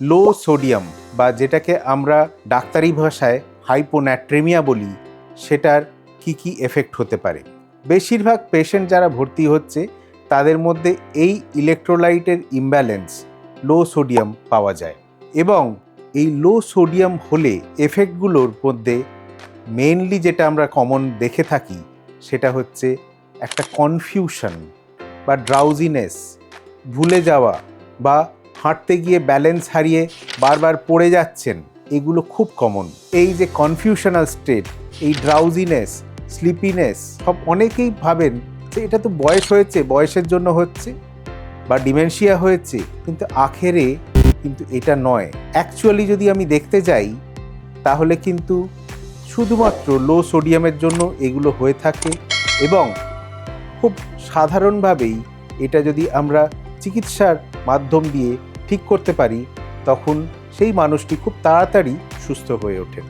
লো sodium বা যেটাকে আমরা ডাক্তারি ভাষায় হাইপোন্যাট্রেমিয়া বলি, সেটার কি এফেক্ট হতে পারে। বেশিরভাগ পেশেন্ট যারা ভর্তি হচ্ছে তাদের মধ্যে এই ইলেকট্রোলাইটের ইমব্যালেন্স, লো সোডিয়াম পাওয়া যায়। এবং এই লো সোডিয়াম হলে এফেক্টগুলোর মধ্যে মেইনলি যেটা আমরা কমন দেখে থাকি সেটা হচ্ছে একটা কনফিউশন বা ড্রাউজিনেস, ভুলে যাওয়া বা হাঁটতে গিয়ে ব্যালেন্স হারিয়ে বারবার পড়ে যাচ্ছেন, এগুলো খুব কমন। এই যে কনফিউশনাল স্টেট, এই ড্রাউজিনেস, স্লিপিনেস, সব অনেকেই ভাবেন যে এটা তো বয়স হয়েছে, বয়সের জন্য হচ্ছে বা ডিমেনশিয়া হয়েছে, কিন্তু আখেরে কিন্তু এটা নয়। অ্যাকচুয়ালি যদি আমি দেখতে যাই তাহলে কিন্তু শুধুমাত্র লো সোডিয়ামের জন্য এগুলো হয়ে থাকে এবং খুব সাধারণভাবেই এটা যদি আমরা চিকিৎসার মাধ্যম দিয়ে ঠিক করতে পারি তখন সেই মানুষটি খুব তাড়াতাড়ি সুস্থ হয়ে ওঠেন।